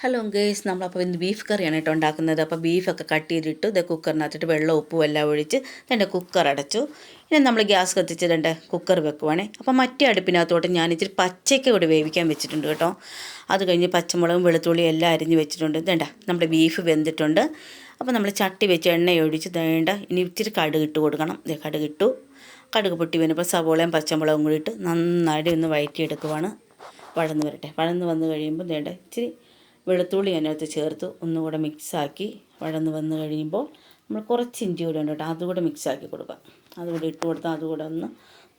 Hello guys, നമ്മളപ്പോൾ ഇന്ന് beef കറിയാണ് കേട്ടോ ഉണ്ടാക്കുന്നത്. അപ്പോൾ ബീഫൊക്കെ കട്ട് ചെയ്തിട്ട് ഇത് കുക്കറിനകത്തിട്ട് വെള്ളം ഉപ്പും എല്ലാം ഒഴിച്ച് എൻ്റെ കുക്കർ അടച്ചു. ഇനി നമ്മൾ ഗ്യാസ് കത്തിച്ചിട്ട് കുക്കർ വെക്കുവാണേ. അപ്പോൾ മറ്റേ അടുപ്പിനകത്തോട്ട് ഞാൻ ഇച്ചിരി പച്ചയ്ക്ക് ഇവിടെ വേവിക്കാൻ വെച്ചിട്ടുണ്ട് കേട്ടോ. അത് കഴിഞ്ഞ് പച്ചമുളകും വെളുത്തുള്ളിയും എല്ലാം അരിഞ്ഞ് വെച്ചിട്ടുണ്ട്. ഇതേണ്ട നമ്മുടെ ബീഫ് വെന്തിട്ടുണ്ട്. അപ്പോൾ നമ്മൾ ചട്ടി വെച്ച് എണ്ണ ഒഴിച്ച് വേണ്ട ഇനി ഇച്ചിരി കടുക് ഇട്ട് കൊടുക്കണം. കടുക് ഇട്ടു. കടുക് പൊട്ടി വരുമ്പോൾ സവോളയും പച്ചമുളകും കൂടി ഇട്ട് നന്നായിട്ട് ഒന്ന് വഴറ്റിയെടുക്കുവാണ്. വഴന്ന് വരട്ടെ. വഴന്ന് വന്ന് കഴിയുമ്പോൾ വേണ്ട ഇച്ചിരി വെളുത്തുള്ളി അതിനകത്ത് ചേർത്ത് ഒന്നുകൂടെ മിക്സാക്കി വഴന്ന് വന്ന് കഴിയുമ്പോൾ നമ്മൾ കുറച്ച് ഇഞ്ചി കൂടെ ഉണ്ട് കേട്ടോ, അതുകൂടെ മിക്സാക്കി കൊടുക്കാം. അതുകൂടെ ഇട്ട് കൊടുത്താൽ അതുകൂടെ ഒന്ന്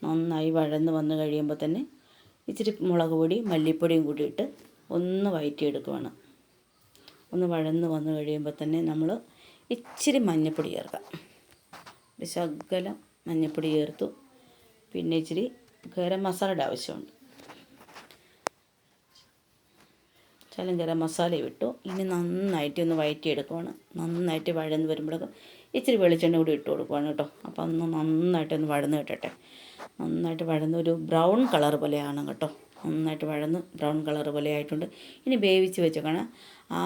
നന്നായി വഴന്ന് വന്ന് കഴിയുമ്പോൾ തന്നെ ഇച്ചിരി മുളക് പൊടി മല്ലിപ്പൊടിയും കൂടി ഇട്ട് ഒന്ന് വഴറ്റിയെടുക്കുവാണ്. ഒന്ന് വഴന്ന് വന്ന് കഴിയുമ്പോൾ തന്നെ നമ്മൾ ഇച്ചിരി മഞ്ഞൾപ്പൊടി ചേർക്കാം. ഒരു ശകലം മഞ്ഞൾപ്പൊടി ചേർത്തു. പിന്നെ ഇച്ചിരി ഗരം മസാലയുടെ ആവശ്യമുണ്ട്. ശകലം ഗരം മസാല ഇട്ടു. ഇനി നന്നായിട്ട് ഒന്ന് വഴറ്റിയെടുക്കുവാണ്. നന്നായിട്ട് വഴന്ന് വരുമ്പോഴേക്കും ഇച്ചിരി വെളിച്ചെണ്ണ കൂടി ഇട്ട് കൊടുക്കുവാണ് കേട്ടോ. അപ്പോൾ ഒന്ന് നന്നായിട്ടൊന്ന് വഴന്ന് കിട്ടട്ടെ. നന്നായിട്ട് വഴന്ന് ഒരു ബ്രൗൺ കളർ പോലെയാണ് കേട്ടോ. നന്നായിട്ട് വഴന്ന് ബ്രൗൺ കളർ പോലെ ആയിട്ടുണ്ട്. ഇനി വേവിച്ച് വെച്ചേക്കണം ആ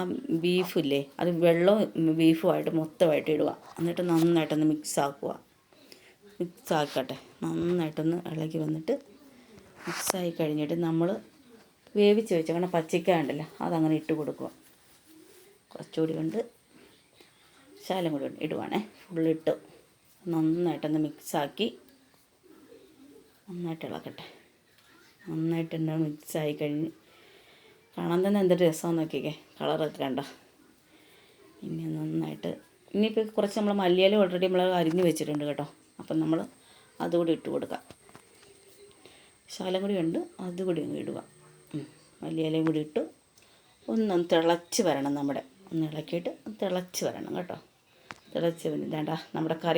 ബീഫില്ലേ, അത് വെള്ളവും ബീഫുമായിട്ട് മൊത്തമായിട്ട് ഇടുക. എന്നിട്ട് നന്നായിട്ടൊന്ന് മിക്സ് ആക്കട്ടെ. നന്നായിട്ടൊന്ന് ഇളക്കി വന്നിട്ട് മിക്സായി കഴിഞ്ഞിട്ട് നമ്മൾ വേവിച്ച് വെച്ചേക്കണം പച്ചക്കായ ഉണ്ടല്ലോ, അതങ്ങനെ ഇട്ട് കൊടുക്കുക. കുറച്ചുകൂടി കൊണ്ട് ശകലം കൂടി ഇടുവാണേ. ഫുള്ളിട്ട് നന്നായിട്ടൊന്ന് മിക്സാക്കി നന്നായിട്ട് ഇളക്കട്ടെ. നന്നായിട്ടുണ്ട് മിക്സായി കഴിഞ്ഞ് കാണാൻ തന്നെ എന്തൊരു രസമാണെന്ന് നോക്കിക്കേ, കളറൊക്കെ കണ്ടോ. ഇനി നന്നായിട്ട് ഇനിയിപ്പോൾ കുറച്ച് നമ്മൾ മല്ലിയില ഓൾറെഡി നമ്മൾ അരിഞ്ഞ് വെച്ചിട്ടുണ്ട് കേട്ടോ. അപ്പം നമ്മൾ അതുകൂടി ഇട്ട് കൊടുക്കാം. ശകലം കൂടി ഉണ്ട്, അതുകൂടി ഒന്ന് ഇടുക. മല്ലിയിലയും കൂടി ഇട്ട് ഒന്ന് തിളച്ച് വരണം. ഒന്ന് ഇളക്കിയിട്ട് തിളച്ച് വരണം കേട്ടോ. തിളച്ച് വേണ്ട നമ്മുടെ കറി